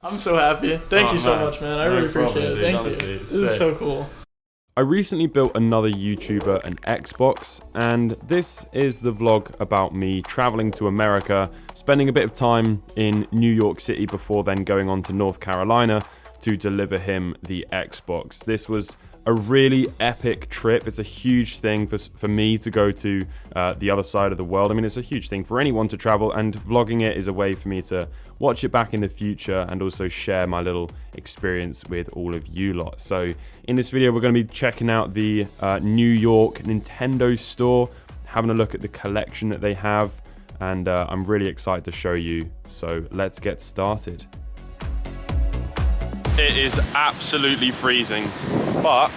I'm so happy. Thank you so much, man. I really appreciate it. Thank you. This is so cool. I recently built another YouTuber an Xbox, and this is the vlog about me traveling to America, spending a bit of time in New York City before then going on to North Carolina to deliver him the Xbox. This was a really epic trip. It's a huge thing for me to go to the other side of the world. I mean, it's a huge thing for anyone to travel, and vlogging it is a way for me to watch it back in the future and also share my little experience with all of you lot. So in this video, we're going to be checking out the New York Nintendo store, having a look at the collection that they have, and I'm really excited to show you. So let's get started. It is absolutely freezing, but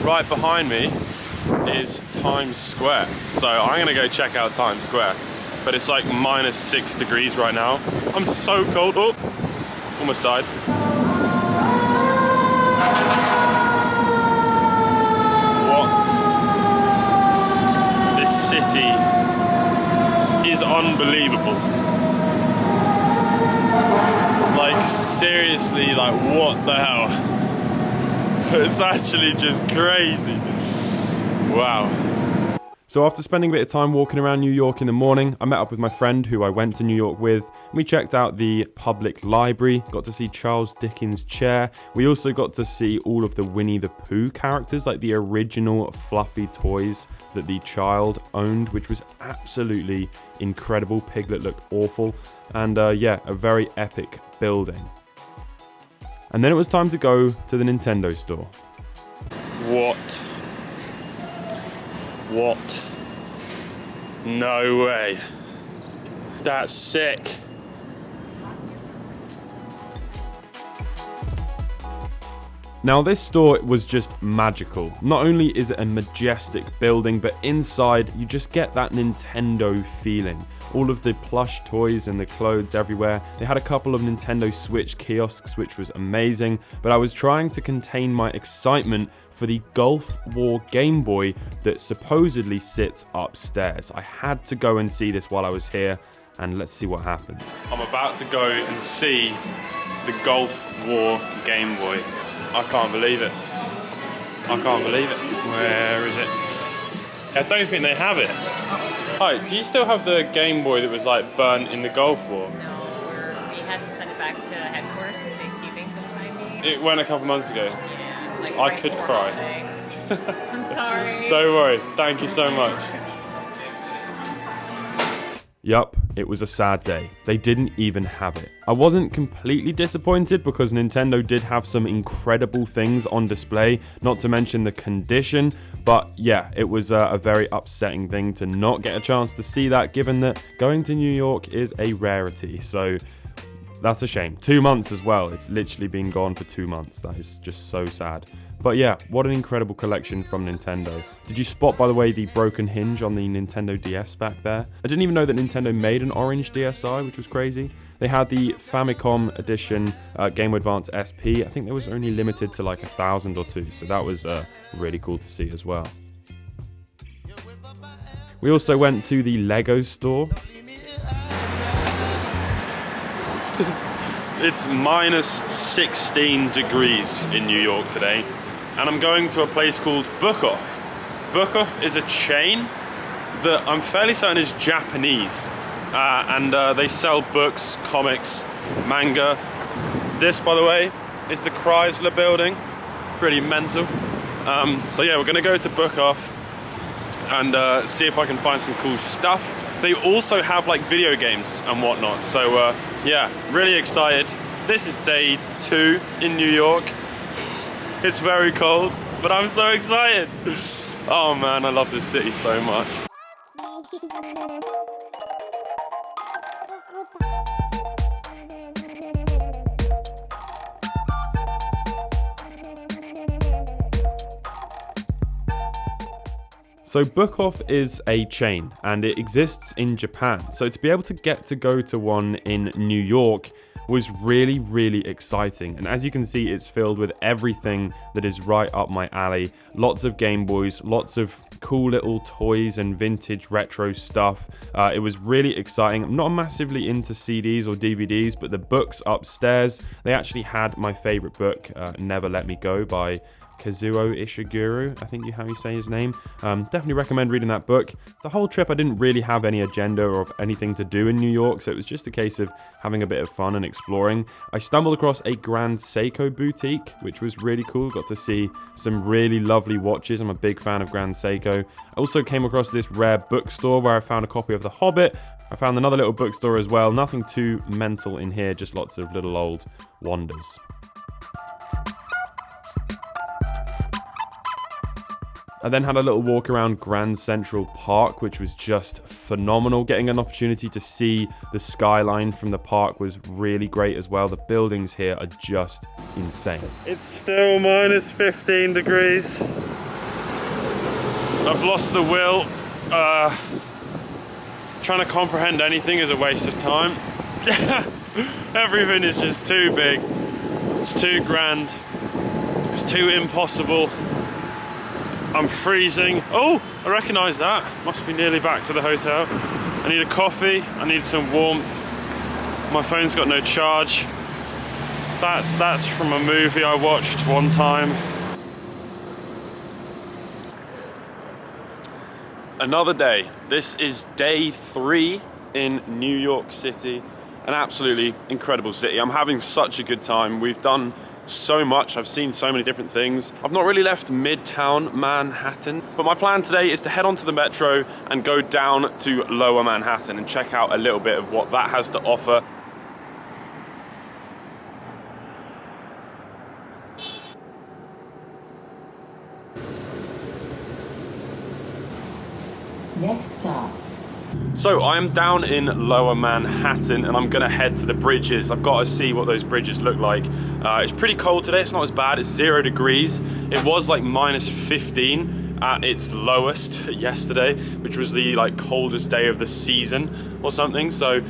right behind me is Times Square. So I'm gonna go check out Times Square, but it's like -6 degrees right now. I'm so cold. Oh, almost died. What? This city is unbelievable. Like, seriously, like, what the hell? It's actually just crazy. Wow. So after spending a bit of time walking around New York in the morning, I met up with my friend who I went to New York with. We checked out the public library, got to see Charles Dickens' chair. We also got to see all of the Winnie the Pooh characters, like the original fluffy toys that the child owned, which was absolutely incredible. Piglet looked awful. And yeah, a very epic building. And then it was time to go to the Nintendo store. What? No way. That's sick. Now this store was just magical. Not only is it a majestic building, but inside you just get that Nintendo feeling. All of the plush toys and the clothes everywhere. They had a couple of Nintendo Switch kiosks, which was amazing, but I was trying to contain my excitement for the Gulf War Game Boy that supposedly sits upstairs. I had to go and see this while I was here, and let's see what happens. I'm about to go and see the Gulf War Game Boy. I can't believe it. I can't believe it. Where is it? I don't think they have it. Hi, do you still have the Game Boy that was like burnt in the Gulf War? No, we had to send it back to headquarters for safekeeping for the time being. It went a couple months ago. Yeah, like I could cry. I'm sorry. Don't worry. Thank you so much. Yup, it was a sad day. They didn't even have it. I wasn't completely disappointed because Nintendo did have some incredible things on display, not to mention the condition, but yeah, it was a very upsetting thing to not get a chance to see that, given that going to New York is a rarity, so that's a shame. 2 months as well. It's literally been gone for 2 months. That is just so sad. But yeah, what an incredible collection from Nintendo. Did you spot, by the way, the broken hinge on the Nintendo DS back there? I didn't even know that Nintendo made an orange DSi, which was crazy. They had the Famicom edition Game Boy Advance SP. I think it was only limited to like 1,000 or 2, so that was really cool to see as well. We also went to the Lego store. It's -16 degrees in New York today, and I'm going to a place called Book Off. Book Off is a chain that I'm fairly certain is Japanese, and they sell books, comics, manga. This, by the way, is the Chrysler building. Pretty mental. So yeah, we're gonna go to Book Off and see if I can find some cool stuff. They also have like video games and whatnot, so yeah, really excited. This is day 2 in New York. It's very cold, but I'm so excited. Oh man, I love this city so much. So Book Off is a chain and it exists in Japan. So to be able to get to go to one in New York was really, really exciting. And as you can see, it's filled with everything that is right up my alley. Lots of Game Boys, lots of cool little toys and vintage retro stuff. It was really exciting. I'm not massively into CDs or DVDs, but the books upstairs, they actually had my favorite book, Never Let Me Go by Kazuo Ishiguro, I think how you say his name. Definitely recommend reading that book. The whole trip I didn't really have any agenda or anything to do in New York, so it was just a case of having a bit of fun and exploring. I stumbled across a Grand Seiko boutique, which was really cool. Got to see some really lovely watches. I'm a big fan of Grand Seiko. I also came across this rare bookstore where I found a copy of The Hobbit. I found another little bookstore as well. Nothing too mental in here, just lots of little old wonders. I then had a little walk around Grand Central Park, which was just phenomenal. Getting an opportunity to see the skyline from the park was really great as well. The buildings here are just insane. It's still minus 15 degrees. I've lost the will. Trying to comprehend anything is a waste of time. Everything is just too big. It's too grand. It's too impossible. I'm freezing. Oh, I recognise that. Must be nearly back to the hotel. I need a coffee. I need some warmth. My phone's got no charge. That's from a movie I watched one time. Another day. This is day 3 in New York City. An absolutely incredible city. I'm having such a good time. We've done so much. I've seen so many different things. I've not really left Midtown Manhattan, but my plan today is to head onto the metro and go down to Lower Manhattan and check out a little bit of what that has to offer. Next stop. So I'm down in Lower Manhattan and I'm gonna head to the bridges. I've got to see what those bridges look like. It's pretty cold today, it's not as bad, it's 0 degrees. It was like minus 15 at its lowest yesterday, which was the coldest day of the season or something. So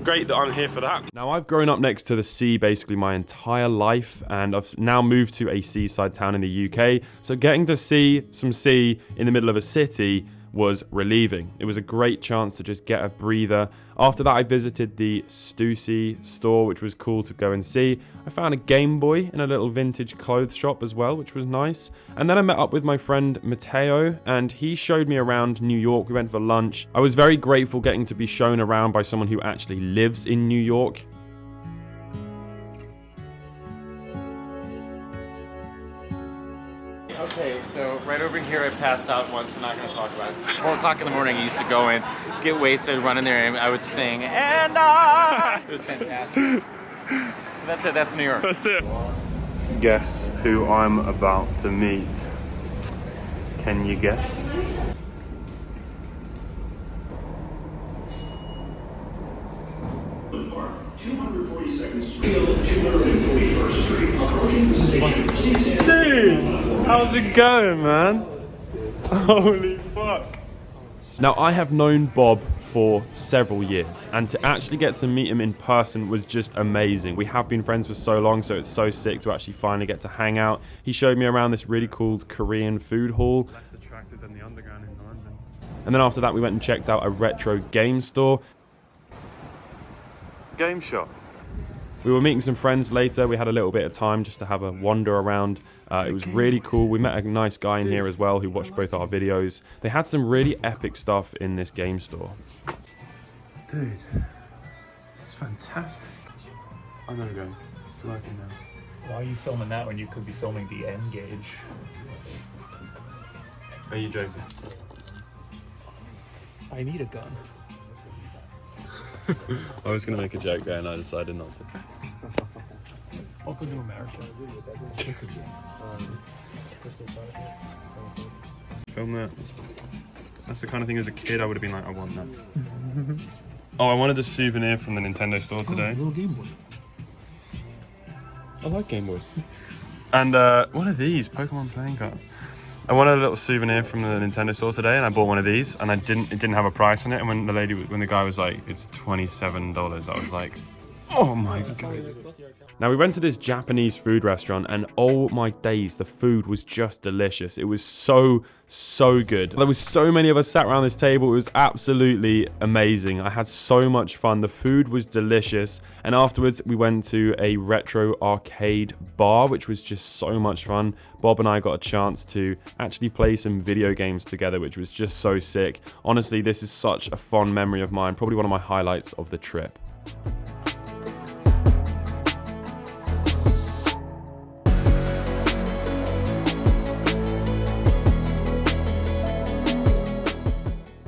great that I'm here for that. Now I've grown up next to the sea basically my entire life and I've now moved to a seaside town in the UK. So getting to see some sea in the middle of a city was relieving. It was a great chance to just get a breather. After that, I visited the Stussy store, which was cool to go and see. I found a Game Boy in a little vintage clothes shop as well, which was nice. And then I met up with my friend Matteo, and he showed me around New York. We went for lunch. I was very grateful getting to be shown around by someone who actually lives in New York. Okay, so right over here I passed out once, we're not going to talk about it. 4 o'clock in the morning I used to go in, get wasted, run in there, and I would sing, and it was fantastic. That's it, that's New York. That's it. Guess who I'm about to meet? Can you guess? Dude, how's it going, man? Holy fuck. Now, I have known Bob for several years, and to actually get to meet him in person was just amazing. We have been friends for so long, so it's so sick to actually finally get to hang out. He showed me around this really cool Korean food hall. Less attractive than the underground in London. And then after that, we went and checked out a retro game store. Game shop. We were meeting some friends later. We had a little bit of time just to have a wander around. It was really cool. We met a nice guy in here as well who watched both our videos. They had some really epic stuff in this game store. Dude, this is fantastic. I'm gonna go. It's working now. Why are you filming that when you could be filming the end gauge? Are you joking? I need a gun. I was gonna make a joke there and I decided not to. Welcome to America. Film that. That's the kind of thing as a kid I would have been like, I want that. Oh, I wanted a souvenir from the Nintendo store today. Little Game Boy. I like Game Boys. And one of these Pokemon playing cards. I wanted a little souvenir from the Nintendo store today, and I bought one of these, and it didn't have a price on it. And when the guy was like, it's $27, I was like, oh my god. Now we went to this Japanese food restaurant, and oh my days, the food was just delicious. It was so good. There was so many of us sat around this table. It was absolutely amazing. I had so much fun. The food was delicious, and afterwards we went to a retro arcade bar, which was just so much fun. Bob and I got a chance to actually play some video games together, which was just so sick. Honestly, this is such a fond memory of mine, probably one of my highlights of the trip.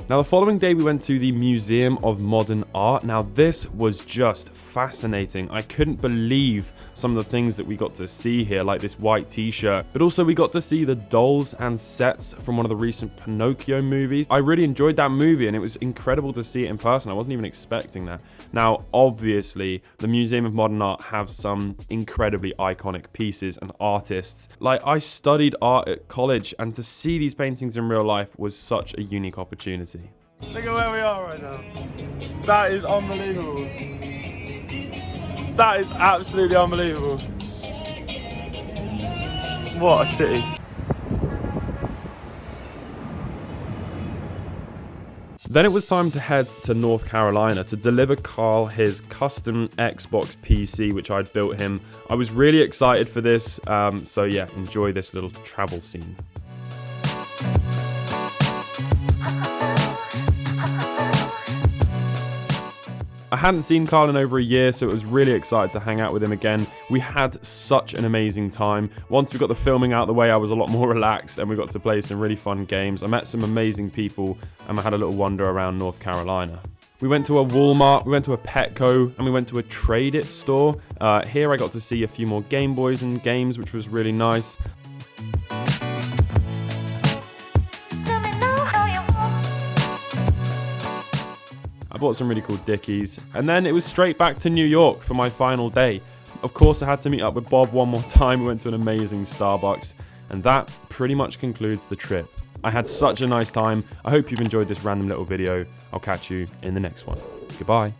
Now, the following day, we went to the Museum of Modern Art. Now, this was just fascinating. I couldn't believe some of the things that we got to see here, like this white t-shirt. But also, we got to see the dolls and sets from one of the recent Pinocchio movies. I really enjoyed that movie, and it was incredible to see it in person. I wasn't even expecting that. Now, obviously, the Museum of Modern Art have some incredibly iconic pieces and artists. Like, I studied art at college, and to see these paintings in real life was such a unique opportunity. Look at where we are right now. That is unbelievable. That is absolutely unbelievable. What a city. Then it was time to head to North Carolina to deliver Carl his custom Xbox PC, which I'd built him. I was really excited for this, so yeah, enjoy this little travel scene. I hadn't seen Carl in over a year, so it was really excited to hang out with him again. We had such an amazing time. Once we got the filming out of the way, I was a lot more relaxed, and we got to play some really fun games. I met some amazing people, and I had a little wander around North Carolina. We went to a Walmart, we went to a Petco, and we went to a Trade It store. Here I got to see a few more GameBoys and games, which was really nice. I bought some really cool dickies, and then it was straight back to New York for my final day. Of course, I had to meet up with Bob one more time. We went to an amazing Starbucks, and that pretty much concludes the trip. I had such a nice time. I hope you've enjoyed this random little video. I'll catch you in the next one. Goodbye.